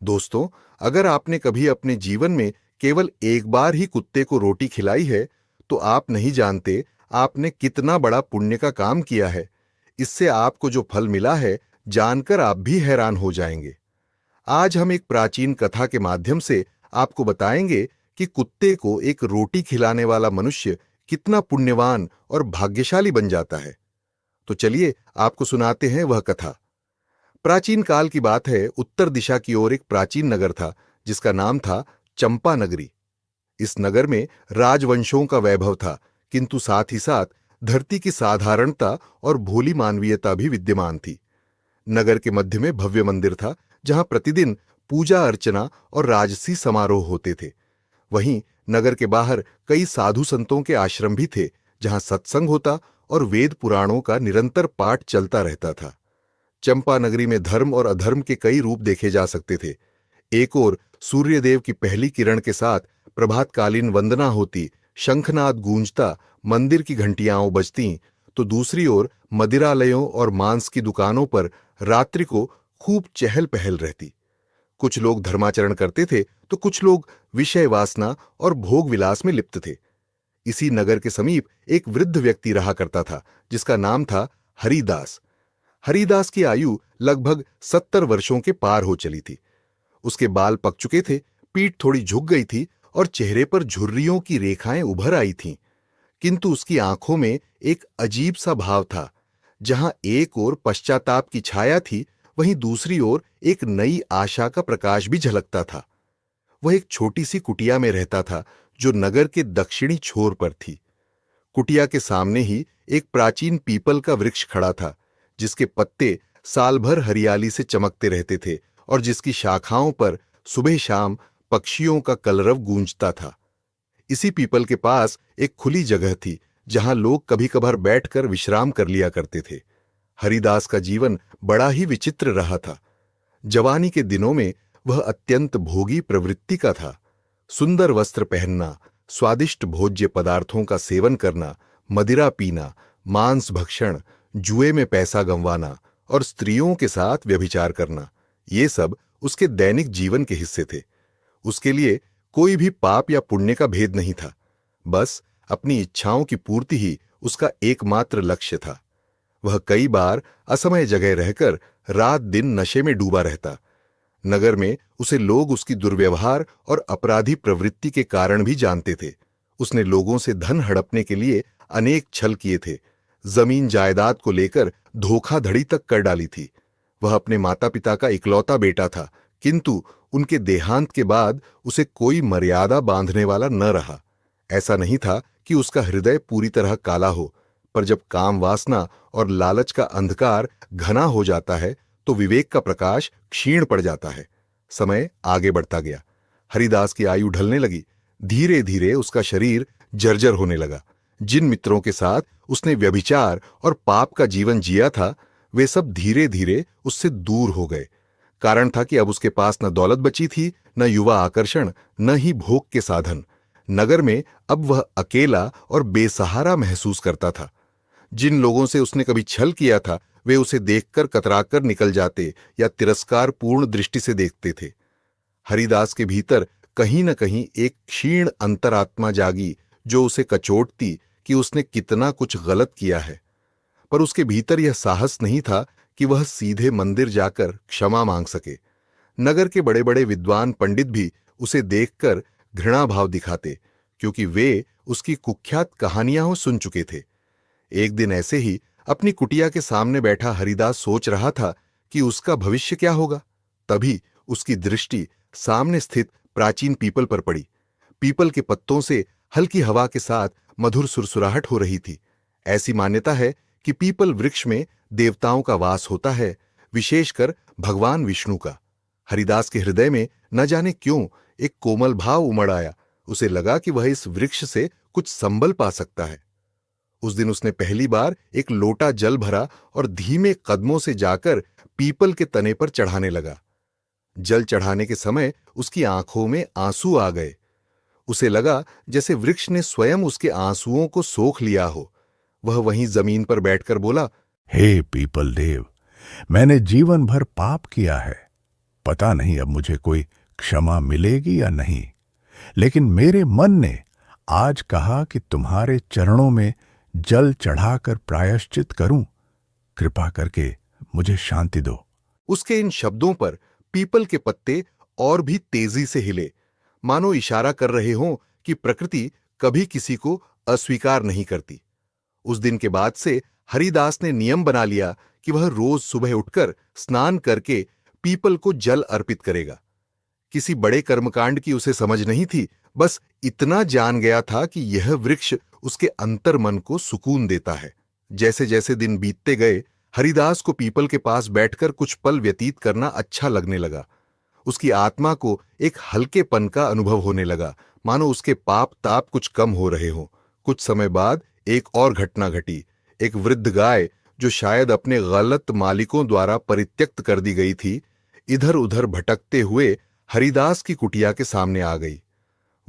दोस्तों, अगर आपने कभी अपने जीवन में केवल एक बार ही कुत्ते को रोटी खिलाई है, तो आप नहीं जानते आपने कितना बड़ा पुण्य का काम किया है। इससे आपको जो फल मिला है, जानकर आप भी हैरान हो जाएंगे। आज हम एक प्राचीन कथा के माध्यम से आपको बताएंगे कि कुत्ते को एक रोटी खिलाने वाला मनुष्य कितना पुण्यवान और भाग्यशाली बन जाता है। तो चलिए आपको सुनाते हैं वह कथा। प्राचीन काल की बात है। उत्तर दिशा की ओर एक प्राचीन नगर था, जिसका नाम था चंपा नगरी। इस नगर में राजवंशों का वैभव था, किंतु साथ ही साथ धरती की साधारणता और भोली मानवीयता भी विद्यमान थी। नगर के मध्य में भव्य मंदिर था, जहां प्रतिदिन पूजा अर्चना और राजसी समारोह होते थे। वहीं नगर के बाहर कई साधु संतों के आश्रम भी थे, जहां सत्संग होता और वेद पुराणों का निरंतर पाठ चलता रहता था। चंपा नगरी में धर्म और अधर्म के कई रूप देखे जा सकते थे। एक ओर सूर्यदेव की पहली किरण के साथ प्रभातकालीन वंदना होती, शंखनाद गूंजता, मंदिर की घंटियां बजतीं, तो दूसरी ओर मदिरालयों और मांस की दुकानों पर रात्रि को खूब चहल पहल रहती। कुछ लोग धर्माचरण करते थे, तो कुछ लोग विषय वासना और भोग विलास में लिप्त थे। इसी नगर के समीप एक वृद्ध व्यक्ति रहा करता था, जिसका नाम था हरिदास। हरिदास की आयु लगभग 70 वर्षों के पार हो चली थी। उसके बाल पक चुके थे, पीठ थोड़ी झुक गई थी और चेहरे पर झुर्रियों की रेखाएं उभर आई थीं। किंतु उसकी आंखों में एक अजीब सा भाव था। जहां एक ओर पश्चाताप की छाया थी, वहीं दूसरी ओर एक नई आशा का प्रकाश भी झलकता था। वह एक छोटी सी कुटिया में रहता था, जो नगर के दक्षिणी छोर पर थी। कुटिया के सामने ही एक प्राचीन पीपल का वृक्ष खड़ा था, जिसके पत्ते साल भर हरियाली से चमकते रहते थे और जिसकी शाखाओं पर सुबह शाम पक्षियों का कलरव गूंजता था। इसी पीपल के पास एक खुली जगह थी, जहां लोग कभी कभार बैठकर विश्राम कर लिया करते थे। हरिदास का जीवन बड़ा ही विचित्र रहा था। जवानी के दिनों में वह अत्यंत भोगी प्रवृत्ति का था। सुंदर वस्त्र पहनना, स्वादिष्ट भोज्य पदार्थों का सेवन करना, मदिरा पीना, मांस भक्षण, जुए में पैसा गंवाना और स्त्रियों के साथ व्यभिचार करना, ये सब उसके दैनिक जीवन के हिस्से थे। उसके लिए कोई भी पाप या पुण्य का भेद नहीं था। बस अपनी इच्छाओं की पूर्ति ही उसका एकमात्र लक्ष्य था। वह कई बार असमय जगह रहकर रात दिन नशे में डूबा रहता। नगर में उसे लोग उसकी दुर्व्यवहार और अपराधी प्रवृत्ति के कारण भी जानते थे। उसने लोगों से धन हड़पने के लिए अनेक छल किए थे। जमीन जायदाद को लेकर धोखाधड़ी तक कर डाली थी। वह अपने माता पिता का इकलौता बेटा था, किंतु उनके देहांत के बाद उसे कोई मर्यादा बांधने वाला न रहा। ऐसा नहीं था कि उसका हृदय पूरी तरह काला हो, पर जब काम वासना और लालच का अंधकार घना हो जाता है, तो विवेक का प्रकाश क्षीण पड़ जाता है। समय आगे बढ़ता गया। हरिदास की आयु ढलने लगी। धीरे धीरे उसका शरीर जर्जर होने लगा। जिन मित्रों के साथ उसने व्यभिचार और पाप का जीवन जिया था, वे सब धीरे धीरे उससे दूर हो गए। कारण था कि अब उसके पास न दौलत बची थी, न युवा आकर्षण, न ही भोग के साधन। नगर में अब वह अकेला और बेसहारा महसूस करता था। जिन लोगों से उसने कभी छल किया था, वे उसे देखकर कतराकर निकल जाते या तिरस्कार पूर्ण दृष्टि से देखते थे। हरिदास के भीतर कहीं न कहीं एक क्षीण अंतरात्मा जागी, जो उसे कचोटती कि उसने कितना कुछ गलत किया है। पर उसके भीतर यह साहस नहीं था कि वह सीधे मंदिर जाकर क्षमा मांग सके। नगर के बड़े बड़े विद्वान पंडित भी उसे देखकर घृणा भाव दिखाते, क्योंकि वे उसकी कुख्यात कहानियां सुन चुके थे। एक दिन ऐसे ही अपनी कुटिया के सामने बैठा हरिदास सोच रहा था कि उसका भविष्य क्या होगा। तभी उसकी दृष्टि सामने स्थित प्राचीन पीपल पर पड़ी। पीपल के पत्तों से हल्की हवा के साथ मधुर सुरसुराहट हो रही थी। ऐसी मान्यता है कि पीपल वृक्ष में देवताओं का वास होता है, विशेषकर भगवान विष्णु का। हरिदास के हृदय में न जाने क्यों एक कोमल भाव उमड़ आया। उसे लगा कि वह इस वृक्ष से कुछ संबल पा सकता है। उस दिन उसने पहली बार एक लोटा जल भरा और धीमे कदमों से जाकर पीपल के तने पर चढ़ाने लगा। जल चढ़ाने के समय उसकी आंखों में आंसू आ गए। उसे लगा जैसे वृक्ष ने स्वयं उसके आंसुओं को सोख लिया हो। वह वहीं जमीन पर बैठकर बोला, हे पीपल देव, मैंने जीवन भर पाप किया है। पता नहीं अब मुझे कोई क्षमा मिलेगी या नहीं, लेकिन मेरे मन ने आज कहा कि तुम्हारे चरणों में जल चढ़ाकर प्रायश्चित करूं। कृपा करके मुझे शांति दो। उसके इन शब्दों पर पीपल के पत्ते और भी तेजी से हिले, मानो इशारा कर रहे हों कि प्रकृति कभी किसी को अस्वीकार नहीं करती। उस दिन के बाद से हरिदास ने नियम बना लिया कि वह रोज सुबह उठकर स्नान करके पीपल को जल अर्पित करेगा। किसी बड़े कर्मकांड की उसे समझ नहीं थी, बस इतना जान गया था कि यह वृक्ष उसके अंतर मन को सुकून देता है। जैसे जैसे दिन बीतते गए, हरिदास को पीपल के पास बैठकर कुछ पल व्यतीत करना अच्छा लगने लगा। उसकी आत्मा को एक हल्केपन का अनुभव होने लगा, मानो उसके पाप ताप कुछ कम हो रहे हों। कुछ समय बाद एक और घटना घटी। एक वृद्ध गाय, जो शायद अपने गलत मालिकों द्वारा परित्यक्त कर दी गई थी, इधर उधर भटकते हुए हरिदास की कुटिया के सामने आ गई।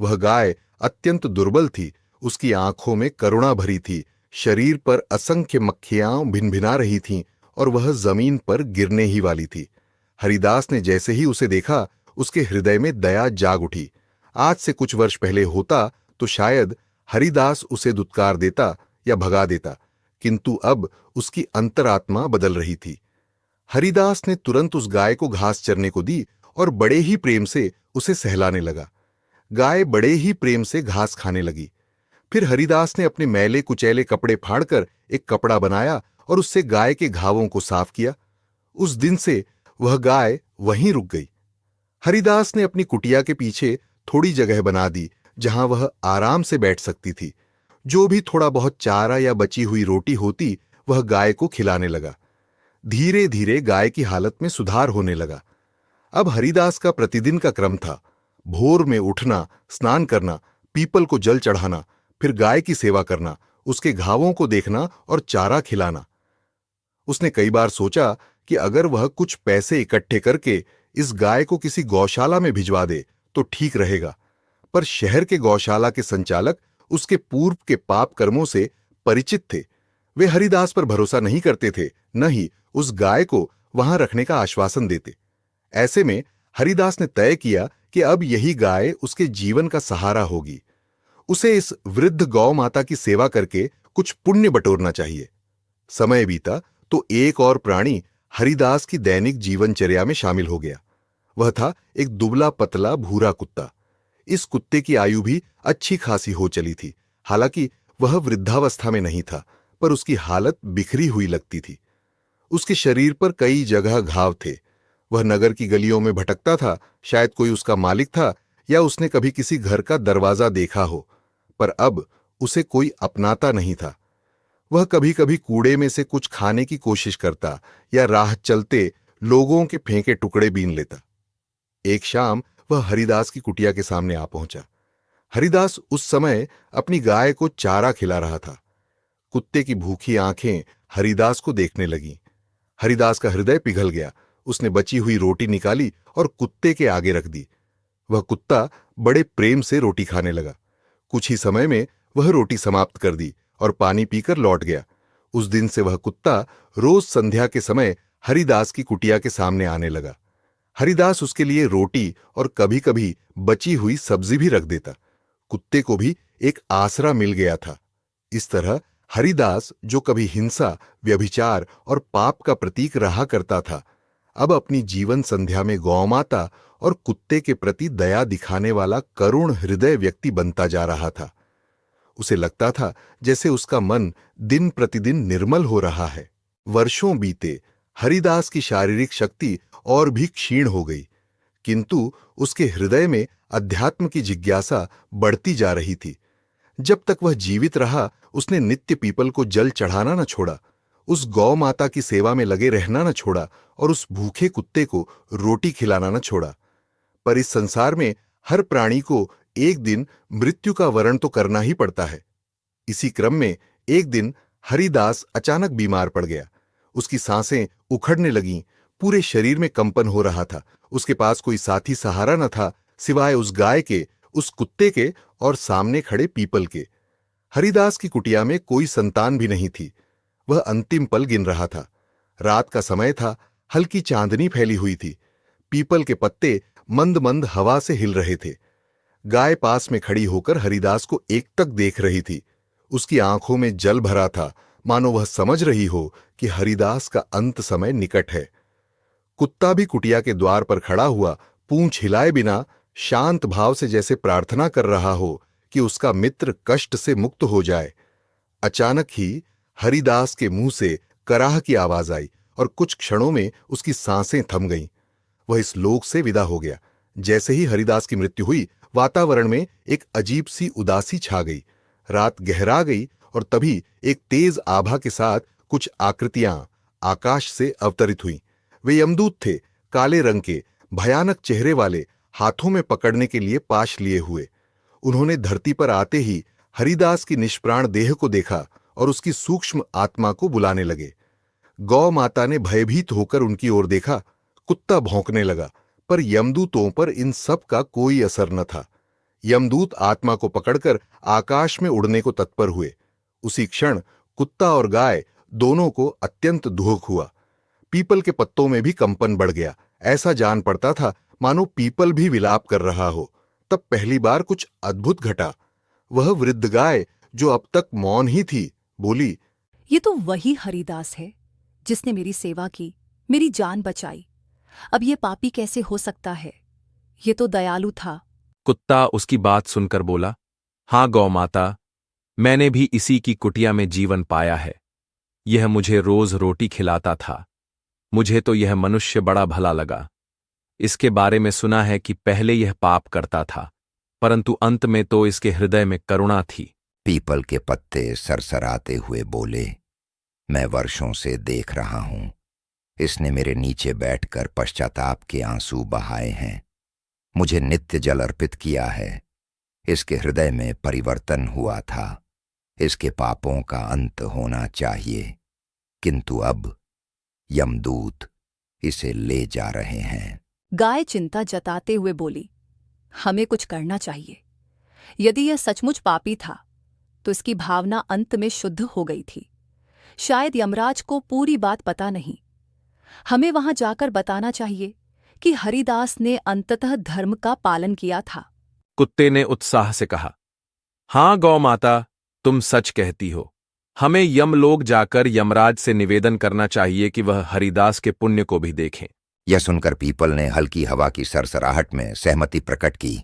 वह गाय अत्यंत दुर्बल थी, उसकी आंखों में करुणा भरी थी, शरीर पर असंख्य मक्खियां भिनभिना रही थीं और वह जमीन पर गिरने ही वाली थी। हरिदास ने जैसे ही उसे देखा, उसके हृदय में दया जाग उठी। आज से कुछ वर्ष पहले होता तो शायद हरिदास उसे दुत्कार देता या भगा देता, किंतु अब उसकी अंतरात्मा बदल रही थी। हरिदास ने तुरंत उस गाय को घास चरने को दी और बड़े ही प्रेम से उसे सहलाने लगा। गाय बड़े ही प्रेम से घास खाने लगी। फिर हरिदास ने अपने मैले कुचैले कपड़े फाड़कर एक कपड़ा बनाया और उससे गाय के घावों को साफ किया। उस दिन से वह गाय वहीं रुक गई। हरिदास ने अपनी कुटिया के पीछे थोड़ी जगह बना दी, जहां वह आराम से बैठ सकती थी। जो भी थोड़ा बहुत चारा या बची हुई रोटी होती, वह गाय को खिलाने लगा। धीरे धीरे गाय की हालत में सुधार होने लगा। अब हरिदास का प्रतिदिन का क्रम था: भोर में उठना, स्नान करना, पीपल को जल चढ़ाना, फिर गाय की सेवा करना, उसके घावों को देखना और चारा खिलाना। उसने कई बार सोचा कि अगर वह कुछ पैसे इकट्ठे करके इस गाय को किसी गौशाला में भिजवा दे तो ठीक रहेगा, पर शहर के गौशाला के संचालक उसके पूर्व के पाप कर्मों से परिचित थे। वे हरिदास पर भरोसा नहीं करते थे, न ही उस गाय को वहां रखने का आश्वासन देते। ऐसे में हरिदास ने तय किया कि अब यही गाय उसके जीवन का सहारा होगी। उसे इस वृद्ध गौ माता की सेवा करके कुछ पुण्य बटोरना चाहिए। समय बीता तो एक और प्राणी हरिदास की दैनिक जीवनचर्या में शामिल हो गया। वह था एक दुबला पतला भूरा कुत्ता। इस कुत्ते की आयु भी अच्छी खासी हो चली थी। हालांकि वह वृद्धावस्था में नहीं था, पर उसकी हालत बिखरी हुई लगती थी। उसके शरीर पर कई जगह घाव थे। वह नगर की गलियों में भटकता था। शायद कोई उसका मालिक था या उसने कभी किसी घर का दरवाजा देखा हो, पर अब उसे कोई अपनाता नहीं था। वह कभी कभी कूड़े में से कुछ खाने की कोशिश करता या राह चलते लोगों के फेंके टुकड़े बीन लेता। एक शाम वह हरिदास की कुटिया के सामने आ पहुंचा। हरिदास उस समय अपनी गाय को चारा खिला रहा था। कुत्ते की भूखी आंखें हरिदास को देखने लगीं। हरिदास का हृदय पिघल गया। उसने बची हुई रोटी निकाली और कुत्ते के आगे रख दी। वह कुत्ता बड़े प्रेम से रोटी खाने लगा। कुछ ही समय में वह रोटी समाप्त कर दी और पानी पीकर लौट गया। उस दिन से वह कुत्ता रोज संध्या के समय हरिदास की कुटिया के सामने आने लगा। हरिदास उसके लिए रोटी और कभी कभी बची हुई सब्जी भी रख देता। कुत्ते को भी एक आसरा मिल गया था। इस तरह हरिदास, जो कभी हिंसा, व्यभिचार और पाप का प्रतीक रहा करता था, अब अपनी जीवन संध्या में गौमाता और कुत्ते के प्रति दया दिखाने वाला करुण हृदय व्यक्ति बनता जा रहा था। उसे लगता था जैसे उसका मन दिन प्रतिदिन निर्मल हो रहा है। वर्षों बीते, हरिदास की शारीरिक शक्ति और भी क्षीण हो गई, किंतु उसके हृदय में अध्यात्म की जिज्ञासा बढ़ती जा रही थी। जब तक वह जीवित रहा, उसने नित्य पीपल को जल चढ़ाना न छोड़ा, उस गौ माता की सेवा में लगे रहना न छोड़ा और उस भूखे कुत्ते को रोटी खिलाना न छोड़ा। पर इस संसार में हर प्राणी को एक दिन मृत्यु का वरण तो करना ही पड़ता है। इसी क्रम में एक दिन हरिदास अचानक बीमार पड़ गया। उसकी सांसें उखड़ने लगीं, पूरे शरीर में कंपन हो रहा था। उसके पास कोई साथी सहारा न था सिवाय उस गाय के, उस कुत्ते के और सामने खड़े पीपल के। हरिदास की कुटिया में कोई संतान भी नहीं थी। वह अंतिम पल गिन रहा था। रात का समय था, हल्की चांदनी फैली हुई थी। पीपल के पत्ते मंद मंद हवा से हिल रहे थे। गाय पास में खड़ी होकर हरिदास को एकटक देख रही थी। उसकी आंखों में जल भरा था, मानो वह समझ रही हो कि हरिदास का अंत समय निकट है। कुत्ता भी कुटिया के द्वार पर खड़ा हुआ पूंछ हिलाए बिना शांत भाव से जैसे प्रार्थना कर रहा हो कि उसका मित्र कष्ट से मुक्त हो जाए। अचानक ही हरिदास के मुंह से कराह की आवाज आई और कुछ क्षणों में उसकी सांसें थम गईं। वह इस लोक से विदा हो गया। जैसे ही हरिदास की मृत्यु हुई, वातावरण में एक अजीब सी उदासी छा गई। रात गहरा गई और तभी एक तेज आभा के साथ कुछ आकृतियां आकाश से अवतरित हुईं। वे यमदूत थे, काले रंग के, भयानक चेहरे वाले, हाथों में पकड़ने के लिए पाश लिए हुए। उन्होंने धरती पर आते ही हरिदास की निष्प्राण देह को देखा और उसकी सूक्ष्म आत्मा को बुलाने लगे। गौ माता ने भयभीत होकर उनकी ओर देखा। कुत्ता भौंकने लगा, पर यमदूतों पर इन सब का कोई असर न था। यमदूत आत्मा को पकड़कर आकाश में उड़ने को तत्पर हुए। उसी क्षण कुत्ता और गाय दोनों को अत्यंत दुख हुआ। पीपल के पत्तों में भी कंपन बढ़ गया। ऐसा जान पड़ता था मानो पीपल भी विलाप कर रहा हो। तब पहली बार कुछ अद्भुत घटा। वह वृद्ध गाय, जो अब तक मौन ही थी, बोली, ये तो वही हरिदास है जिसने मेरी सेवा की, मेरी जान बचाई। अब ये पापी कैसे हो सकता है? ये तो दयालु था। कुत्ता उसकी बात सुनकर बोला, हाँ गौ माता, मैंने भी इसी की कुटिया में जीवन पाया है। यह मुझे रोज रोटी खिलाता था। मुझे तो यह मनुष्य बड़ा भला लगा। इसके बारे में सुना है कि पहले यह पाप करता था, परंतु अंत में तो इसके हृदय में करुणा थी। पीपल के पत्ते सरसराते हुए बोले, मैं वर्षों से देख रहा हूं, इसने मेरे नीचे बैठकर पश्चाताप के आंसू बहाए हैं। मुझे नित्य जल अर्पित किया है। इसके हृदय में परिवर्तन हुआ था। इसके पापों का अंत होना चाहिए, किंतु अब यमदूत इसे ले जा रहे हैं। गाय चिंता जताते हुए बोली, हमें कुछ करना चाहिए। यदि यह सचमुच पापी था तो इसकी भावना अंत में शुद्ध हो गई थी। शायद यमराज को पूरी बात पता नहीं। हमें वहां जाकर बताना चाहिए कि हरिदास ने अंततः धर्म का पालन किया था। कुत्ते ने उत्साह से कहा, हां गौ माता, तुम सच कहती हो। हमें यमलोक जाकर यमराज से निवेदन करना चाहिए कि वह हरिदास के पुण्य को भी देखें। यह सुनकर पीपल ने हल्की हवा की सरसराहट में सहमति प्रकट की।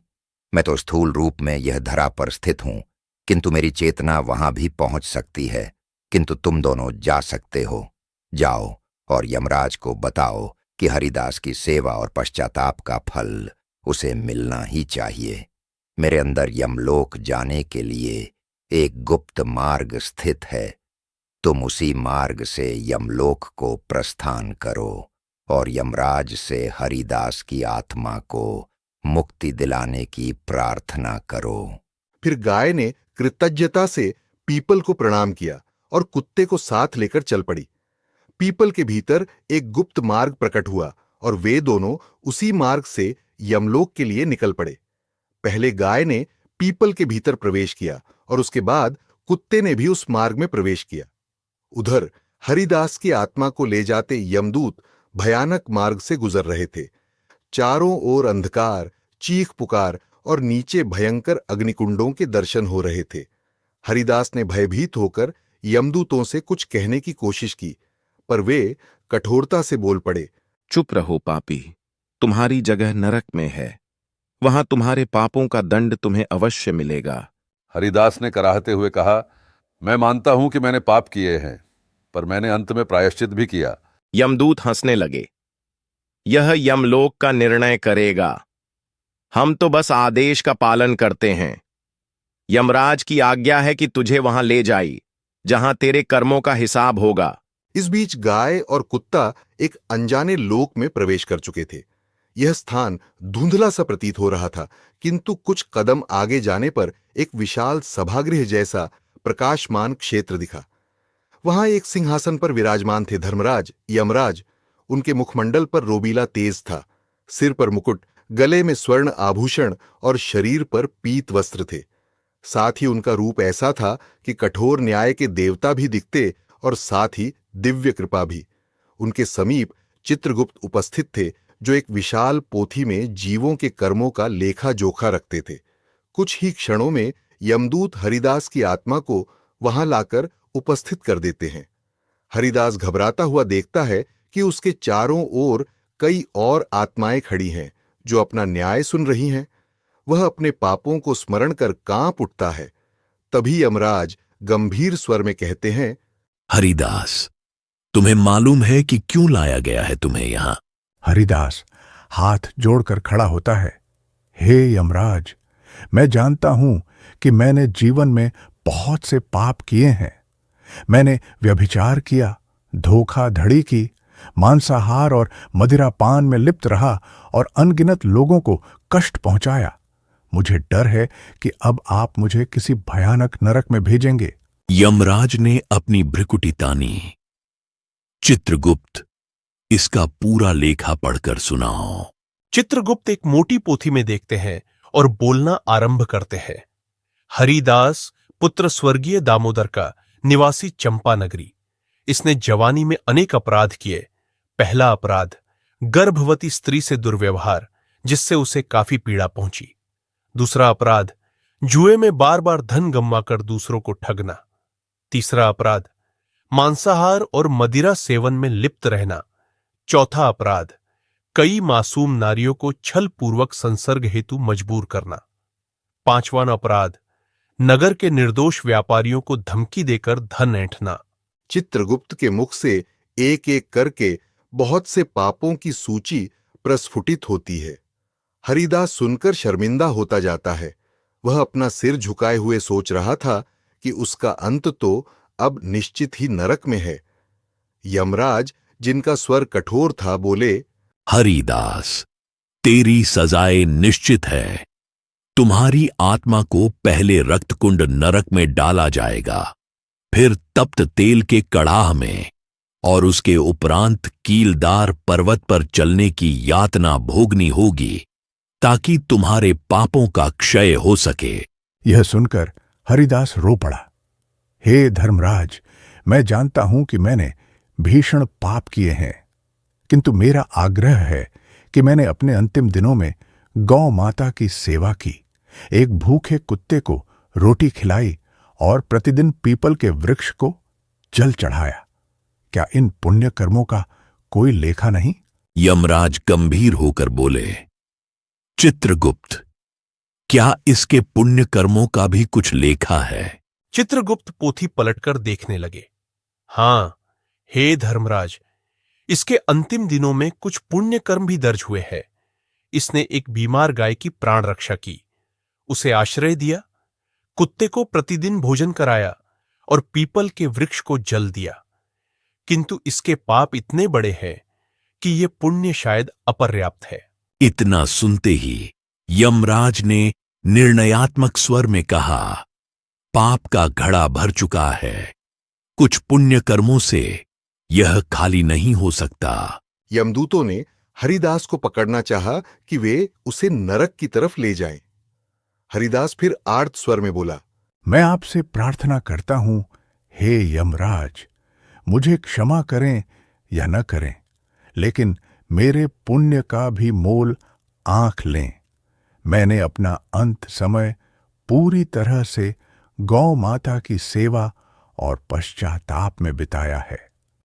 मैं तो स्थूल रूप में यह धरा पर स्थित हूं, किंतु मेरी चेतना वहां भी पहुंच सकती है। किंतु तुम दोनों जा सकते हो। जाओ और यमराज को बताओ कि हरिदास की सेवा और पश्चाताप का फल उसे मिलना ही चाहिए। मेरे अंदर यमलोक जाने के लिए एक गुप्त मार्ग स्थित है। तुम उसी मार्ग से यमलोक को प्रस्थान करो और यमराज से हरिदास की आत्मा को मुक्ति दिलाने की प्रार्थना करो। फिर गाय ने कृतज्ञता से पीपल को प्रणाम किया और कुत्ते को साथ लेकर चल पड़ी। पीपल के भीतर एक गुप्त मार्ग प्रकट हुआ और वे दोनों उसी मार्ग से यमलोक के लिए निकल पड़े। पहले गाय ने पीपल के भीतर प्रवेश किया और उसके बाद कुत्ते ने भी उस मार्ग में प्रवेश किया। उधर हरिदास की आत्मा को ले जाते यमदूत भयानक मार्ग से गुजर रहे थे। चारों ओर अंधकार, चीख पुकार और नीचे भयंकर अग्निकुंडों के दर्शन हो रहे थे। हरिदास ने भयभीत होकर यमदूतों से कुछ कहने की कोशिश की, पर वे कठोरता से बोल पड़े, चुप रहो पापी, तुम्हारी जगह नरक में है। वहां तुम्हारे पापों का दंड तुम्हें अवश्य मिलेगा। हरिदास ने कराहते हुए कहा, मैं मानता हूं कि मैंने पाप किए हैं, पर मैंने अंत में प्रायश्चित भी किया। यमदूत हंसने लगे, यह यमलोक का निर्णय करेगा। हम तो बस आदेश का पालन करते हैं। यमराज की आज्ञा है कि तुझे वहां ले जाई, जहां तेरे कर्मों का हिसाब होगा। इस बीच गाय और कुत्ता एक अनजाने लोक में प्रवेश कर चुके थे। यह स्थान धुंधला सा प्रतीत हो रहा था, किंतु कुछ कदम आगे जाने पर एक विशाल सभागृह जैसा प्रकाशमान क्षेत्र दिखा। वहां एक सिंहासन पर विराजमान थे धर्मराज, यमराज। उनके मुखमंडल पर रोबीला तेज था, सिर पर मुकुट, गले में स्वर्ण आभूषण और शरीर पर पीत वस्त्र थे। साथ ही उनका रूप ऐसा था कि कठोर न्याय के देवता भी दिखते और साथ ही दिव्य कृपा भी। उनके समीप चित्रगुप्त उपस्थित थे, जो एक विशाल पोथी में जीवों के कर्मों का लेखा जोखा रखते थे। कुछ ही क्षणों में यमदूत हरिदास की आत्मा को वहां लाकर उपस्थित कर देते हैं। हरिदास घबराता हुआ देखता है कि उसके चारों ओर कई और आत्माएं खड़ी हैं जो अपना न्याय सुन रही हैं। वह अपने पापों को स्मरण कर कांप उठता है। तभी यमराज गंभीर स्वर में कहते हैं, हरिदास, तुम्हें मालूम है कि क्यों लाया गया है तुम्हें यहां? हरिदास हाथ जोड़कर खड़ा होता है। हे यमराज, मैं जानता हूं कि मैंने जीवन में बहुत से पाप किए हैं। मैंने व्यभिचार किया, धोखाधड़ी की, मांसाहार और मदिरापान में लिप्त रहा और अनगिनत लोगों को कष्ट पहुंचाया। मुझे डर है कि अब आप मुझे किसी भयानक नरक में भेजेंगे। यमराज ने अपनी भ्रिकुटी तानी। चित्रगुप्त, इसका पूरा लेखा पढ़कर सुनाओ। चित्रगुप्त एक मोटी पोथी में देखते हैं और बोलना आरंभ करते हैं। हरिदास पुत्र स्वर्गीय दामोदर का, निवासी चंपा नगरी। इसने जवानी में अनेक अपराध किए। पहला अपराध, गर्भवती स्त्री से दुर्व्यवहार, जिससे उसे काफी पीड़ा पहुंची। दूसरा अपराध, जुए में बार बार धन गंवाकर दूसरों को ठगना। तीसरा अपराध, मांसाहार और मदिरा सेवन में लिप्त रहना। चौथा अपराध, कई मासूम नारियों को छल पूर्वक संसर्ग हेतु मजबूर करना। पांचवां अपराध, नगर के निर्दोष व्यापारियों को धमकी देकर धन ऐंठना। चित्रगुप्त के मुख से एक एक करके बहुत से पापों की सूची प्रस्फुटित होती है। हरिदास सुनकर शर्मिंदा होता जाता है। वह अपना सिर झुकाए हुए सोच रहा था कि उसका अंत तो अब निश्चित ही नरक में है। यमराज, जिनका स्वर कठोर था, बोले, हरिदास, तेरी सजाए निश्चित है। तुम्हारी आत्मा को पहले रक्तकुंड नरक में डाला जाएगा, फिर तप्त तेल के कड़ाह में, और उसके उपरांत कीलदार पर्वत पर चलने की यातना भोगनी होगी, ताकि तुम्हारे पापों का क्षय हो सके। यह सुनकर हरिदास रो पड़ा। हे धर्मराज, मैं जानता हूं कि मैंने भीषण पाप किए हैं, किंतु मेरा आग्रह है कि मैंने अपने अंतिम दिनों में गौ माता की सेवा की, एक भूखे कुत्ते को रोटी खिलाई और प्रतिदिन पीपल के वृक्ष को जल चढ़ाया। क्या इन पुण्य कर्मों का कोई लेखा नहीं? यमराज गंभीर होकर बोले, चित्रगुप्त, क्या इसके पुण्य कर्मों का भी कुछ लेखा है? चित्रगुप्त पोथी पलटकर देखने लगे। हां, हे धर्मराज, इसके अंतिम दिनों में कुछ पुण्य कर्म भी दर्ज हुए हैं। इसने एक बीमार गाय की प्राण रक्षा की, उसे आश्रय दिया, कुत्ते को प्रतिदिन भोजन कराया और पीपल के वृक्ष को जल दिया। किंतु इसके पाप इतने बड़े हैं कि ये पुण्य शायद अपर्याप्त है। इतना सुनते ही यमराज ने निर्णयात्मक स्वर में कहा, पाप का घड़ा भर चुका है, कुछ पुण्य कर्मों से यह खाली नहीं हो सकता। यमदूतों ने हरिदास को पकड़ना चाहा कि वे उसे नरक की तरफ ले जाएं। हरिदास फिर आर्त स्वर में बोला, मैं आपसे प्रार्थना करता हूं, हे यमराज, मुझे क्षमा करें या न करें, लेकिन मेरे पुण्य का भी मोल आंख लें। मैंने अपना अंत समय पूरी तरह से गौ माता की सेवा और पश्चाताप में बिताया है।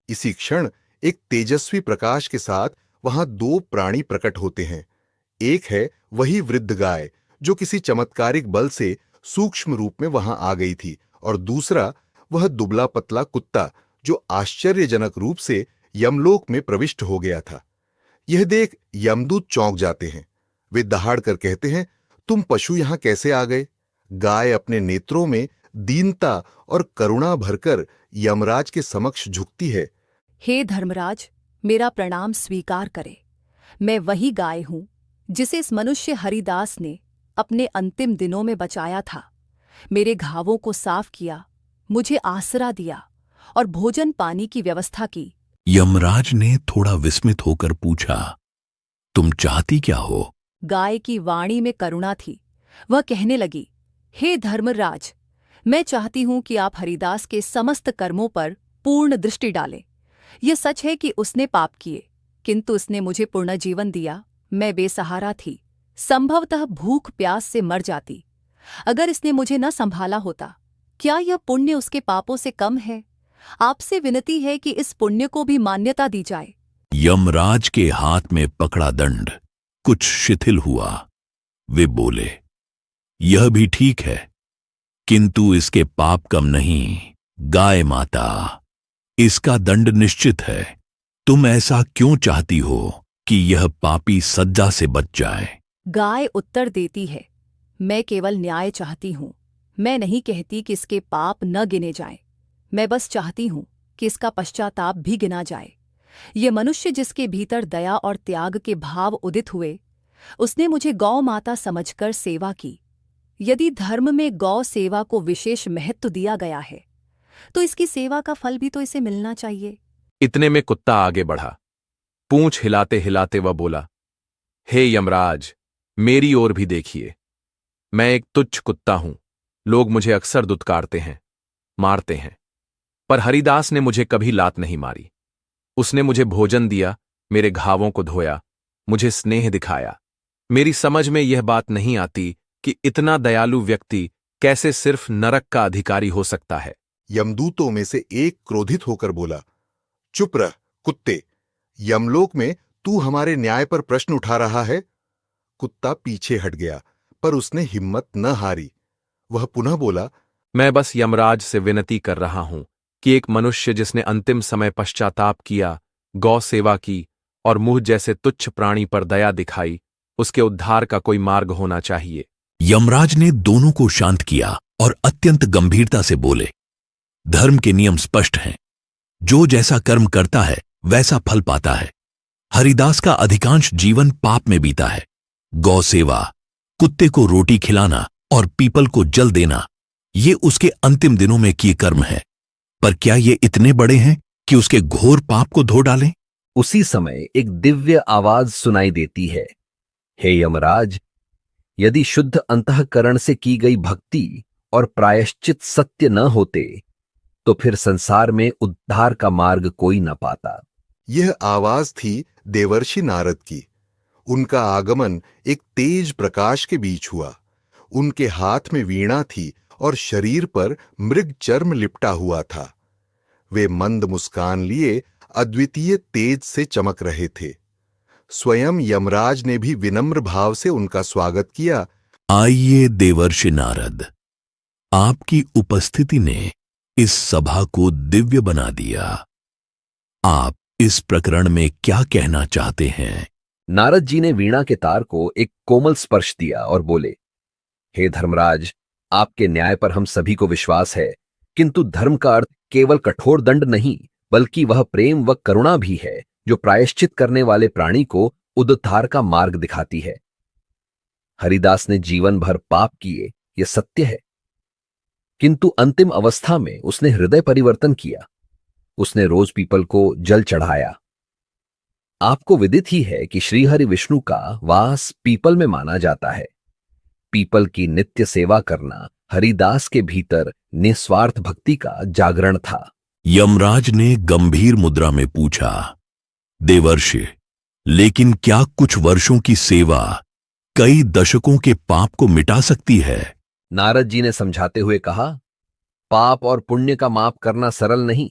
इसी क्षण एक तेजस्वी प्रकाश के साथ वहां दो प्राणी प्रकट होते हैं। एक है वही वृद्ध गाय जो किसी चमत्कारिक बल से सूक्ष्म रूप में वहां आ गई थी, और दूसरा वह दुबला पतला कुत्ता जो आश्चर्यजनक रूप से यमलोक में प्रविष्ट हो गया था। यह देख यमदूत चौंक जाते हैं। वे दहाड़ कर कहते हैं, तुम पशु यहां कैसे आ गए? गाय अपने नेत्रों में दीनता और करुणा भरकर यमराज के समक्ष झुकती है। हे धर्मराज, मेरा प्रणाम स्वीकार करे। मैं वही गाय हूं जिसे इस मनुष्य हरिदास ने अपने अंतिम दिनों में बचाया था। मेरे घावों को साफ किया, मुझे आसरा दिया और भोजन पानी की व्यवस्था की। यमराज ने थोड़ा विस्मित होकर पूछा, तुम चाहती क्या हो? गाय की वाणी में करुणा थी। वह कहने लगी, हे धर्मराज, मैं चाहती हूं कि आप हरिदास के समस्त कर्मों पर पूर्ण दृष्टि डालें। यह सच है कि उसने पाप किए, किंतु उसने मुझे पूर्ण जीवन दिया। मैं बेसहारा थी, संभवतः भूख प्यास से मर जाती अगर इसने मुझे न संभाला होता। क्या यह पुण्य उसके पापों से कम है? आपसे विनती है कि इस पुण्य को भी मान्यता दी जाए। यमराज के हाथ में पकड़ा दंड कुछ शिथिल हुआ। वे बोले, यह भी ठीक है, किंतु इसके पाप कम नहीं। गाय माता, इसका दंड निश्चित है। तुम ऐसा क्यों चाहती हो कि यह पापी सज्जा से बच जाए? गाय उत्तर देती है, मैं केवल न्याय चाहती हूँ। मैं नहीं कहती कि इसके पाप न गिने जाएं। मैं बस चाहती हूँ कि इसका पश्चाताप भी गिना जाए। ये मनुष्य जिसके भीतर दया और त्याग के भाव उदित हुए, उसने मुझे गौ माता समझकर सेवा की। यदि धर्म में गौ सेवा को विशेष महत्व दिया गया है, तो इसकी सेवा का फल भी तो इसे मिलना चाहिए। इतने में कुत्ता आगे बढ़ा। पूंछ हिलाते हिलाते वह बोला, हे यमराज, मेरी ओर भी देखिए। मैं एक तुच्छ कुत्ता हूं। लोग मुझे अक्सर दुत्कारते हैं, मारते हैं, पर हरिदास ने मुझे कभी लात नहीं मारी। उसने मुझे भोजन दिया, मेरे घावों को धोया, मुझे स्नेह दिखाया। मेरी समझ में यह बात नहीं आती कि इतना दयालु व्यक्ति कैसे सिर्फ नरक का अधिकारी हो सकता है। यमदूतों में से एक क्रोधित होकर बोला, चुप रह कुत्ते, यमलोक में तू हमारे न्याय पर प्रश्न उठा रहा है। कुत्ता पीछे हट गया, पर उसने हिम्मत न हारी। वह पुनः बोला, मैं बस यमराज से विनती कर रहा हूं कि एक मनुष्य जिसने अंतिम समय पश्चाताप किया, गौ सेवा की और मुझ जैसे तुच्छ प्राणी पर दया दिखाई, उसके उद्धार का कोई मार्ग होना चाहिए। यमराज ने दोनों को शांत किया और अत्यंत गंभीरता से बोले, धर्म के नियम स्पष्ट हैं। जो जैसा कर्म करता है वैसा फल पाता है। हरिदास का अधिकांश जीवन पाप में बीता है। गौ सेवा, कुत्ते को रोटी खिलाना और पीपल को जल देना, ये उसके अंतिम दिनों में किए कर्म है। पर क्या ये इतने बड़े हैं कि उसके घोर पाप को धो डालें? उसी समय एक दिव्य आवाज सुनाई देती है, हे यमराज, यदि शुद्ध अंतःकरण से की गई भक्ति और प्रायश्चित सत्य न होते, तो फिर संसार में उद्धार का मार्ग कोई न पाता। यह आवाज थी देवर्षि नारद की। उनका आगमन एक तेज प्रकाश के बीच हुआ। उनके हाथ में वीणा थी और शरीर पर मृग चर्म लिपटा हुआ था। वे मंद मुस्कान लिए अद्वितीय तेज से चमक रहे थे। स्वयं यमराज ने भी विनम्र भाव से उनका स्वागत किया। आइए देवर्षि नारद, आपकी उपस्थिति ने इस सभा को दिव्य बना दिया। आप इस प्रकरण में क्या कहना चाहते हैं? नारद जी ने वीणा के तार को एक कोमल स्पर्श दिया और बोले, हे धर्मराज, आपके न्याय पर हम सभी को विश्वास है, किंतु धर्म का अर्थ केवल कठोर दंड नहीं, बल्कि वह प्रेम व करुणा भी है जो प्रायश्चित करने वाले प्राणी को उद्धार का मार्ग दिखाती है। हरिदास ने जीवन भर पाप किए, यह सत्य है, किंतु अंतिम अवस्था में उसने हृदय परिवर्तन किया। उसने रोज पीपल को जल चढ़ाया। आपको विदित ही है कि श्रीहरि विष्णु का वास पीपल में माना जाता है। पीपल की नित्य सेवा करना हरिदास के भीतर निस्वार्थ भक्ति का जागरण था। यमराज ने गंभीर मुद्रा में पूछा, देवर्षि, लेकिन क्या कुछ वर्षों की सेवा कई दशकों के पाप को मिटा सकती है? नारद जी ने समझाते हुए कहा, पाप और पुण्य का माप करना सरल नहीं।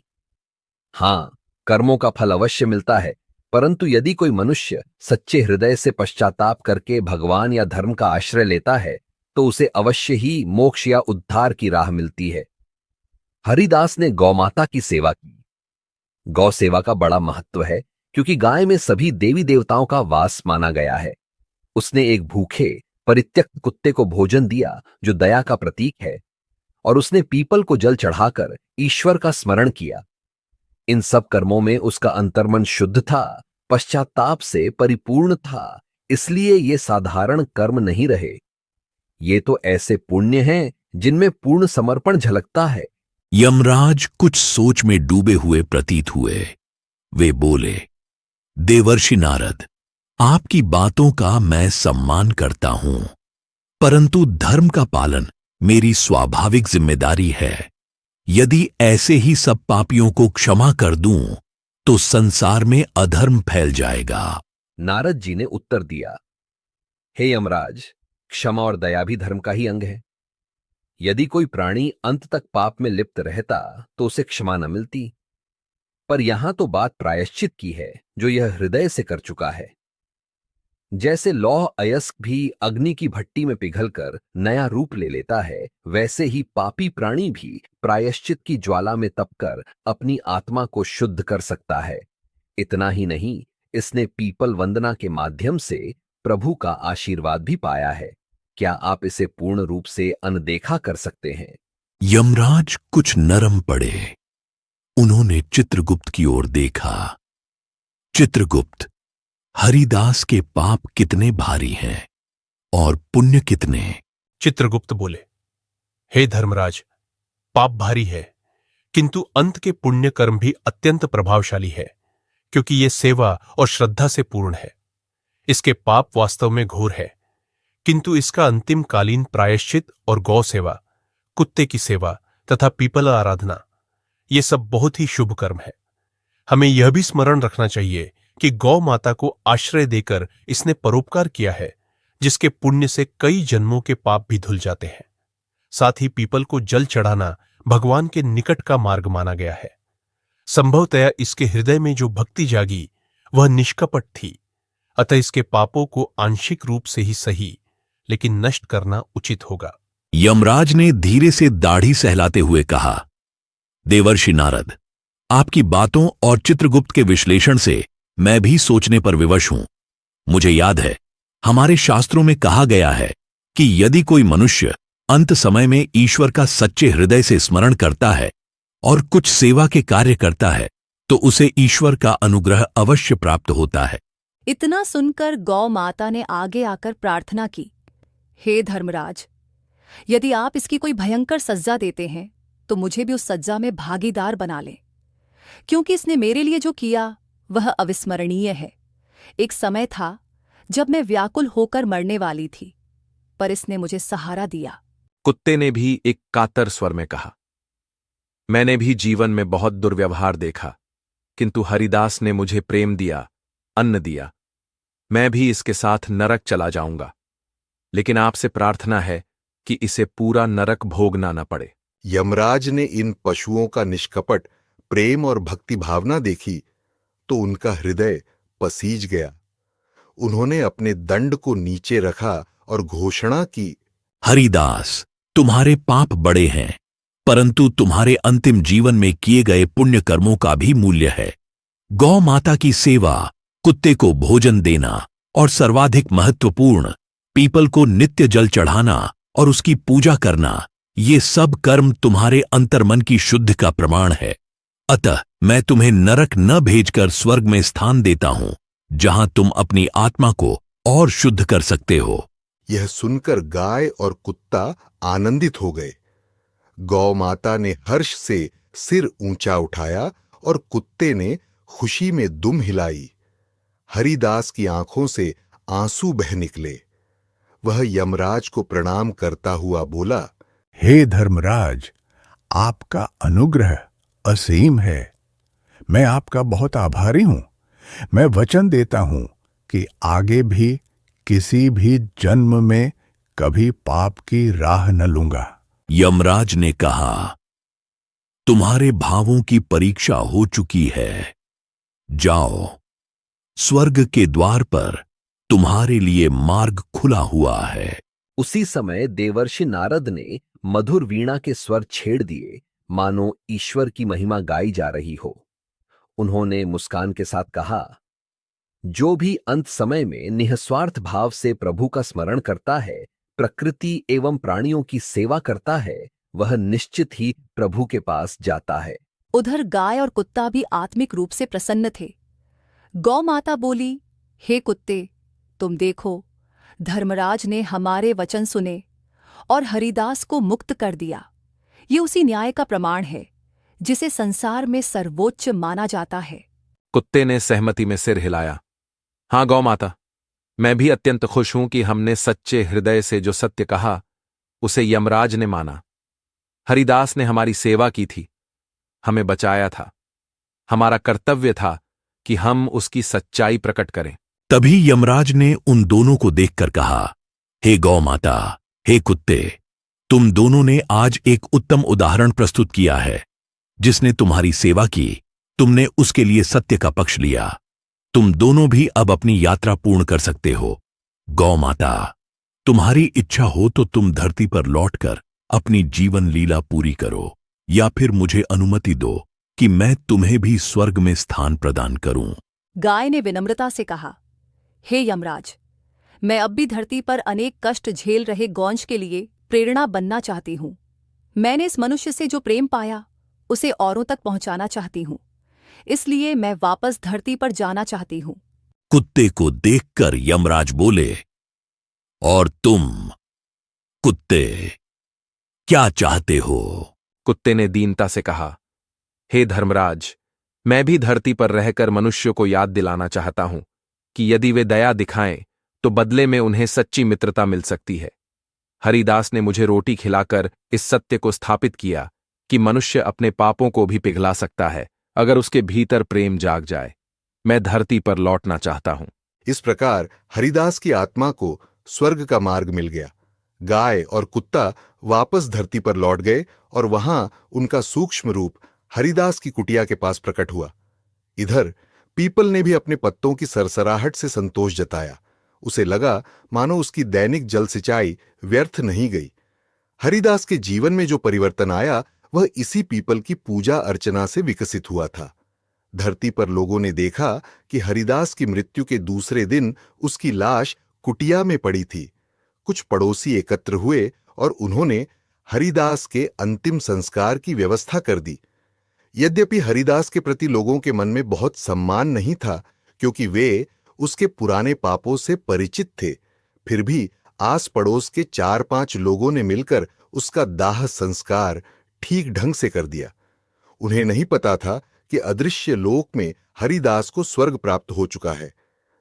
हां, कर्मों का फल अवश्य मिलता है, परंतु यदि कोई मनुष्य सच्चे हृदय से पश्चाताप करके भगवान या धर्म का आश्रय लेता है, तो उसे अवश्य ही मोक्ष या उद्धार की राह मिलती है। हरिदास ने गौमाता की सेवा की। गौ सेवा का बड़ा महत्व है, क्योंकि गाय में सभी देवी देवताओं का वास माना गया है। उसने एक भूखे परित्यक्त कुत्ते को भोजन दिया जो दया का प्रतीक है, और उसने पीपल को जल चढ़ाकर ईश्वर का स्मरण किया। इन सब कर्मों में उसका अंतर्मन शुद्ध था, पश्चाताप से परिपूर्ण था, इसलिए ये साधारण कर्म नहीं रहे। ये तो ऐसे पुण्य हैं जिनमें पूर्ण समर्पण झलकता है। यमराज कुछ सोच में डूबे हुए प्रतीत हुए। वे बोले, देवर्षि नारद, आपकी बातों का मैं सम्मान करता हूं, परंतु धर्म का पालन मेरी स्वाभाविक जिम्मेदारी है। यदि ऐसे ही सब पापियों को क्षमा कर दूं, तो संसार में अधर्म फैल जाएगा। नारद जी ने उत्तर दिया, हे यमराज, क्षमा और दया भी धर्म का ही अंग है। यदि कोई प्राणी अंत तक पाप में लिप्त रहता तो उसे क्षमा न मिलती, पर यहां तो बात प्रायश्चित की है जो यह हृदय से कर चुका है। जैसे लौह अयस्क भी अग्नि की भट्टी में पिघलकर नया रूप ले लेता है, वैसे ही पापी प्राणी भी प्रायश्चित की ज्वाला में तपकर अपनी आत्मा को शुद्ध कर सकता है। इतना ही नहीं, इसने पीपल वंदना के माध्यम से प्रभु का आशीर्वाद भी पाया है। क्या आप इसे पूर्ण रूप से अनदेखा कर सकते हैं? यमराज कुछ नरम पड़े। उन्होंने चित्रगुप्त की ओर देखा। चित्रगुप्त, हरिदास के पाप कितने भारी हैं और पुण्य कितने? चित्रगुप्त बोले, हे धर्मराज, पाप भारी है, किंतु अंत के पुण्य कर्म भी अत्यंत प्रभावशाली है, क्योंकि ये सेवा और श्रद्धा से पूर्ण है। इसके पाप वास्तव में घोर है, किंतु इसका अंतिम कालीन प्रायश्चित और गौ सेवा, कुत्ते की सेवा तथा पीपल आराधना, ये सब बहुत ही शुभ कर्म है। हमें यह भी स्मरण रखना चाहिए कि गौ माता को आश्रय देकर इसने परोपकार किया है, जिसके पुण्य से कई जन्मों के पाप भी धुल जाते हैं। साथ ही पीपल को जल चढ़ाना भगवान के निकट का मार्ग माना गया है। संभवतया इसके हृदय में जो भक्ति जागी वह निष्कपट थी, अतः इसके पापों को आंशिक रूप से ही सही, लेकिन नष्ट करना उचित होगा। यमराज ने धीरे से दाढ़ी सहलाते हुए कहा, देवर्षि नारद, आपकी बातों और चित्रगुप्त के विश्लेषण से मैं भी सोचने पर विवश हूं। मुझे याद है, हमारे शास्त्रों में कहा गया है कि यदि कोई मनुष्य अंत समय में ईश्वर का सच्चे हृदय से स्मरण करता है और कुछ सेवा के कार्य करता है, तो उसे ईश्वर का अनुग्रह अवश्य प्राप्त होता है। इतना सुनकर गौ माता ने आगे आकर प्रार्थना की, हे धर्मराज, यदि आप इसकी कोई भयंकर सज्जा देते हैं तो मुझे भी उस सज्जा में भागीदार बना लें, क्योंकि इसने मेरे लिए जो किया वह अविस्मरणीय है। एक समय था जब मैं व्याकुल होकर मरने वाली थी, पर इसने मुझे सहारा दिया। कुत्ते ने भी एक कातर स्वर में कहा, मैंने भी जीवन में बहुत दुर्व्यवहार देखा, किंतु हरिदास ने मुझे प्रेम दिया, अन्न दिया। मैं भी इसके साथ नरक चला जाऊंगा, लेकिन आपसे प्रार्थना है कि इसे पूरा नरक भोगना न पड़े। यमराज ने इन पशुओं का निष्कपट प्रेम और भक्ति भावना देखी तो उनका हृदय पसीज गया। उन्होंने अपने दंड को नीचे रखा और घोषणा की, हरिदास, तुम्हारे पाप बड़े हैं, परंतु तुम्हारे अंतिम जीवन में किए गए पुण्य कर्मों का भी मूल्य है। गौ माता की सेवा, कुत्ते को भोजन देना और सर्वाधिक महत्वपूर्ण पीपल को नित्य जल चढ़ाना और उसकी पूजा करना, ये सब कर्म तुम्हारे अंतर्मन की शुद्धि का प्रमाण है। अतः मैं तुम्हें नरक न भेजकर स्वर्ग में स्थान देता हूं, जहां तुम अपनी आत्मा को और शुद्ध कर सकते हो। यह सुनकर गाय और कुत्ता आनंदित हो गए। गौ माता ने हर्ष से सिर ऊंचा उठाया और कुत्ते ने खुशी में दुम हिलाई। हरिदास की आंखों से आंसू बह निकले। वह यमराज को प्रणाम करता हुआ बोला, हे धर्मराज, आपका अनुग्रह असीम है। मैं आपका बहुत आभारी हूं। मैं वचन देता हूं कि आगे भी किसी भी जन्म में कभी पाप की राह न लूंगा। यमराज ने कहा, तुम्हारे भावों की परीक्षा हो चुकी है। जाओ, स्वर्ग के द्वार पर तुम्हारे लिए मार्ग खुला हुआ है। उसी समय देवर्षि नारद ने मधुर वीणा के स्वर छेड़ दिए, मानो ईश्वर की महिमा गाई जा रही हो। उन्होंने मुस्कान के साथ कहा, जो भी अंत समय में निःस्वार्थ भाव से प्रभु का स्मरण करता है, प्रकृति एवं प्राणियों की सेवा करता है, वह निश्चित ही प्रभु के पास जाता है। उधर गाय और कुत्ता भी आत्मिक रूप से प्रसन्न थे। गौ माता बोली, हे कुत्ते, तुम देखो, धर्मराज ने हमारे वचन सुने और हरिदास को मुक्त कर दिया। ये उसी न्याय का प्रमाण है जिसे संसार में सर्वोच्च माना जाता है। कुत्ते ने सहमति में सिर हिलाया। हां गौ माता, मैं भी अत्यंत खुश हूं कि हमने सच्चे हृदय से जो सत्य कहा उसे यमराज ने माना। हरिदास ने हमारी सेवा की थी, हमें बचाया था। हमारा कर्तव्य था कि हम उसकी सच्चाई प्रकट करें। तभी यमराज ने उन दोनों को देखकर कहा, हे गौ माता, हे कुत्ते, तुम दोनों ने आज एक उत्तम उदाहरण प्रस्तुत किया है। जिसने तुम्हारी सेवा की, तुमने उसके लिए सत्य का पक्ष लिया। तुम दोनों भी अब अपनी यात्रा पूर्ण कर सकते हो। गौ माता, तुम्हारी इच्छा हो तो तुम धरती पर लौटकर अपनी जीवन लीला पूरी करो, या फिर मुझे अनुमति दो कि मैं तुम्हें भी स्वर्ग में स्थान प्रदान करूं। गाय ने विनम्रता से कहा, हे यमराज, मैं अब भी धरती पर अनेक कष्ट झेल रहे गौंश के लिए प्रेरणा बनना चाहती हूँ। मैंने इस मनुष्य से जो प्रेम पाया उसे औरों तक पहुंचाना चाहती हूँ, इसलिए मैं वापस धरती पर जाना चाहती हूँ। कुत्ते को देखकर यमराज बोले, और तुम कुत्ते क्या चाहते हो? कुत्ते ने दीनता से कहा, हे धर्मराज, मैं भी धरती पर रहकर मनुष्य को याद दिलाना चाहता हूं कि यदि वे दया दिखाएं तो बदले में उन्हें सच्ची मित्रता मिल सकती है। हरिदास ने मुझे रोटी खिलाकर इस सत्य को स्थापित किया कि मनुष्य अपने पापों को भी पिघला सकता है अगर उसके भीतर प्रेम जाग जाए। मैं धरती पर लौटना चाहता हूं। इस प्रकार हरिदास की आत्मा को स्वर्ग का मार्ग मिल गया। गाय और कुत्ता वापस धरती पर लौट गए और वहां उनका सूक्ष्म रूप हरिदास की कुटिया के पास प्रकट हुआ। इधर पीपल ने भी अपने पत्तों की सरसराहट से संतोष जताया। उसे लगा मानो उसकी दैनिक जल सिंचाई व्यर्थ नहीं गई। हरिदास के जीवन में जो परिवर्तन आया वह इसी पीपल की पूजा अर्चना से विकसित हुआ था। धरती पर लोगों ने देखा कि हरिदास की मृत्यु के दूसरे दिन उसकी लाश कुटिया में पड़ी थी। कुछ पड़ोसी एकत्र हुए और उन्होंने हरिदास के अंतिम संस्कार की व्यवस्था कर दी। यद्यपि हरिदास के प्रति लोगों के मन में बहुत सम्मान नहीं था, क्योंकि वे उसके पुराने पापों से परिचित थे, फिर भी आस पड़ोस के 4-5 लोगों ने मिलकर उसका दाह संस्कार ठीक ढंग से कर दिया। उन्हें नहीं पता था कि अदृश्य लोक में हरिदास को स्वर्ग प्राप्त हो चुका है।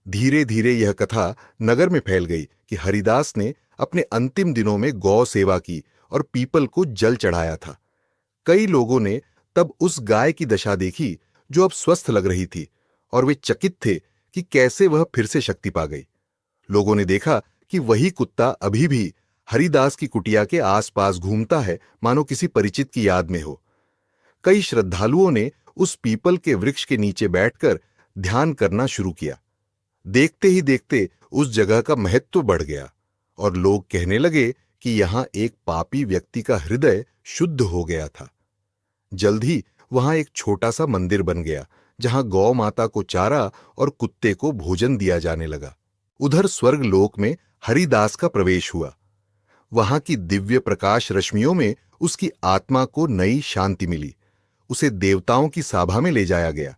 धीरे धीरे यह कथा नगर में फैल गई कि हरिदास ने अपने अंतिम दिनों में गौ सेवा की और पीपल को जल चढ़ाया था। कई लोगों ने तब उस गाय की दशा देखी जो अब स्वस्थ लग रही थी, और वे चकित थे कि कैसे वह फिर से शक्ति पा गई। लोगों ने देखा कि वही कुत्ता अभी भी हरिदास की कुटिया के आसपास घूमता है, मानो किसी परिचित की याद में हो। कई श्रद्धालुओं ने उस पीपल के वृक्ष के नीचे बैठकर ध्यान करना शुरू किया। देखते ही देखते उस जगह का महत्व बढ़ गया और लोग कहने लगे कि यहां एक पापी व्यक्ति का हृदय शुद्ध हो गया था। जल्द ही वहां एक छोटा सा मंदिर बन गया, जहां गौ माता को चारा और कुत्ते को भोजन दिया जाने लगा। उधर स्वर्ग लोक में हरिदास का प्रवेश हुआ। वहां की दिव्य प्रकाश रश्मियों में उसकी आत्मा को नई शांति मिली। उसे देवताओं की सभा में ले जाया गया।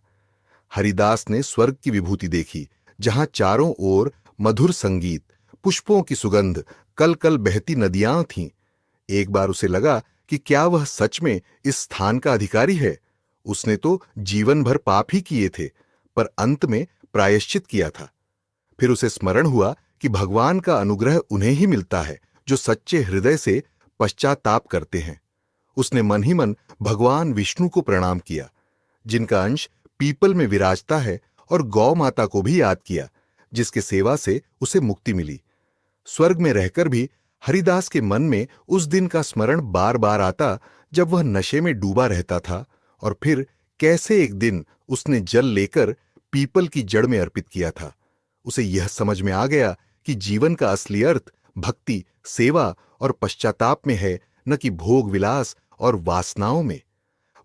हरिदास ने स्वर्ग की विभूति देखी, जहां चारों ओर मधुर संगीत, पुष्पों की सुगंध, कल कल बहती नदियां थीं। एक बार उसे लगा कि क्या वह सच में इस स्थान का अधिकारी है। उसने तो जीवन भर पाप ही किए थे, पर अंत में प्रायश्चित किया था। फिर उसे स्मरण हुआ कि भगवान का अनुग्रह उन्हें ही मिलता है जो सच्चे हृदय से पश्चाताप करते हैं। उसने मन ही मन भगवान विष्णु को प्रणाम किया, जिनका अंश पीपल में विराजता है, और गौ माता को भी याद किया, जिसके सेवा से उसे मुक्ति मिली। स्वर्ग में रहकर भी हरिदास के मन में उस दिन का स्मरण बार बार आता जब वह नशे में डूबा रहता था, और फिर कैसे एक दिन उसने जल लेकर पीपल की जड़ में अर्पित किया था। उसे यह समझ में आ गया कि जीवन का असली अर्थ भक्ति, सेवा और पश्चाताप में है, न कि भोग विलास और वासनाओं में।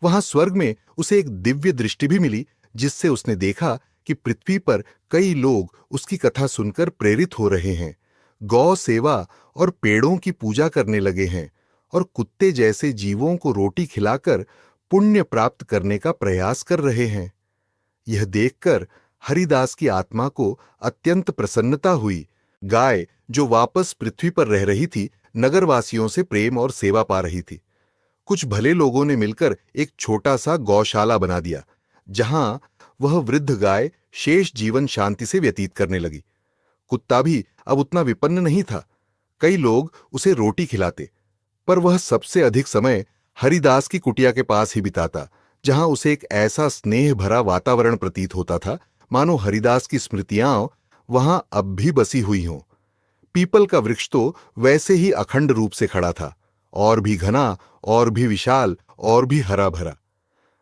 वहां स्वर्ग में उसे एक दिव्य दृष्टि भी मिली, जिससे उसने देखा कि पृथ्वी पर कई लोग उसकी कथा सुनकर प्रेरित हो रहे हैं, गौ सेवा और पेड़ों की पूजा करने लगे हैं, और कुत्ते जैसे जीवों को रोटी खिलाकर पुण्य प्राप्त करने का प्रयास कर रहे हैं। यह देखकर हरिदास की आत्मा को अत्यंत प्रसन्नता हुई। गाय, जो वापस पृथ्वी पर रह रही थी, नगरवासियों से प्रेम और सेवा पा रही थी। कुछ भले लोगों ने मिलकर एक छोटा सा गौशाला बना दिया, जहां वह वृद्ध गाय शेष जीवन शांति से व्यतीत करने लगी। कुत्ता भी अब उतना विपन्न नहीं था। कई लोग उसे रोटी खिलाते, पर वह सबसे अधिक समय हरिदास की कुटिया के पास ही बिताता, जहां उसे एक ऐसा स्नेह भरा वातावरण प्रतीत होता था मानो हरिदास की स्मृतियां वहां अब भी बसी हुई हों। पीपल का वृक्ष तो वैसे ही अखंड रूप से खड़ा था, और भी घना, और भी विशाल, और भी हरा भरा।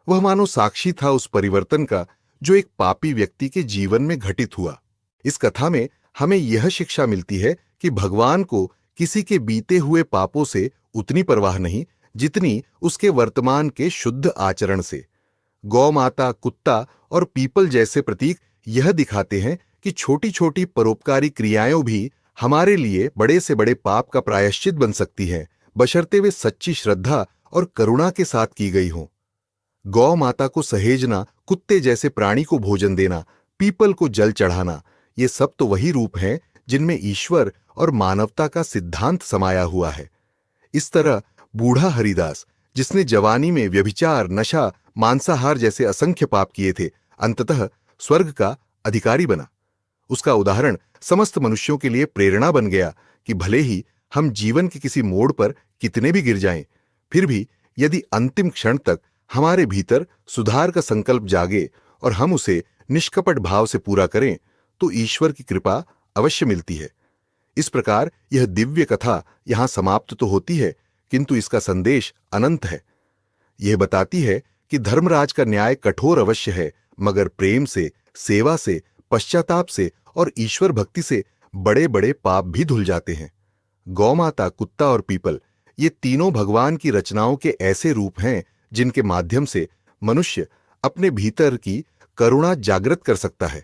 वह मानो साक्षी था उस परिवर्तन का जो एक पापी व्यक्ति के जीवन में घटित हुआ। इस कथा में हमें यह शिक्षा मिलती है कि भगवान को किसी के बीते हुए पापों से उतनी परवाह नहीं जितनी उसके वर्तमान के शुद्ध आचरण से। गौ माता, कुत्ता और पीपल जैसे प्रतीक यह दिखाते हैं कि छोटी छोटी परोपकारी क्रियाएं भी हमारे लिए बड़े से बड़े पाप का प्रायश्चित बन सकती हैं, बशर्ते वे सच्ची श्रद्धा और करुणा के साथ की गई हों। गौ माता को सहेजना, कुत्ते जैसे प्राणी को भोजन देना, पीपल को जल चढ़ाना, ये सब तो वही रूप हैं जिनमें ईश्वर और मानवता का सिद्धांत समाया हुआ है। इस तरह बूढ़ा हरिदास, जिसने जवानी में व्यभिचार, नशा, मांसाहार जैसे असंख्य पाप किए थे, अंततः स्वर्ग का अधिकारी बना। उसका उदाहरण समस्त मनुष्यों के लिए प्रेरणा बन गया कि भले ही हम जीवन के किसी मोड़ पर कितने भी गिर जाएं, फिर भी यदि अंतिम क्षण तक हमारे भीतर सुधार का संकल्प जागे और हम उसे निष्कपट भाव से पूरा करें, तो ईश्वर की कृपा अवश्य मिलती है। इस प्रकार यह दिव्य कथा यहां समाप्त तो होती है, किंतु इसका संदेश अनंत है। यह बताती है कि धर्मराज का न्याय कठोर अवश्य है, मगर प्रेम से, सेवा से, पश्चाताप से और ईश्वर भक्ति से बड़े बड़े पाप भी धुल जाते हैं। गौमाता, कुत्ता और पीपल, ये तीनों भगवान की रचनाओं के ऐसे रूप हैं जिनके माध्यम से मनुष्य अपने भीतर की करुणा जागृत कर सकता है।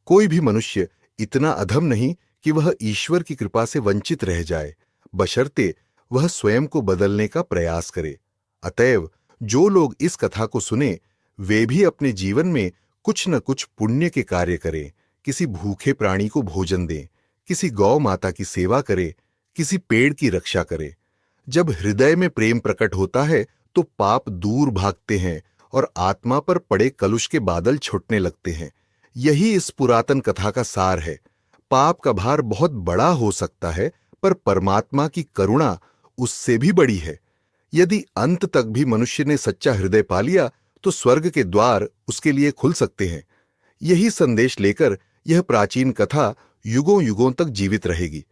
कोई भी मनुष्य इतना अधम नहीं कि वह ईश्वर की कृपा से वंचित रह जाए, बशर्ते वह स्वयं को बदलने का प्रयास करे। अतएव जो लोग इस कथा को सुने, वे भी अपने जीवन में कुछ न कुछ पुण्य के कार्य करें। किसी भूखे प्राणी को भोजन दें, किसी गौ माता की सेवा करें, किसी पेड़ की रक्षा करें। जब हृदय में प्रेम प्रकट होता है तो पाप दूर भागते हैं और आत्मा पर पड़े कलुष के बादल छूटने लगते हैं। यही इस पुरातन कथा का सार है। पाप का भार बहुत बड़ा हो सकता है, पर परमात्मा की करुणा उससे भी बड़ी है। यदि अंत तक भी मनुष्य ने सच्चा हृदय पा लिया तो स्वर्ग के द्वार उसके लिए खुल सकते हैं। यही संदेश लेकर यह प्राचीन कथा युगों युगों तक जीवित रहेगी।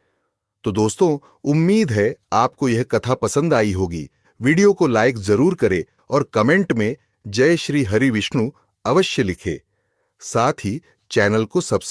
तो दोस्तों, उम्मीद है आपको यह कथा पसंद आई होगी। वीडियो को लाइक जरूर करें और कमेंट में जय श्री हरि विष्णु अवश्य लिखें। साथ ही चैनल को सब्सक्राइब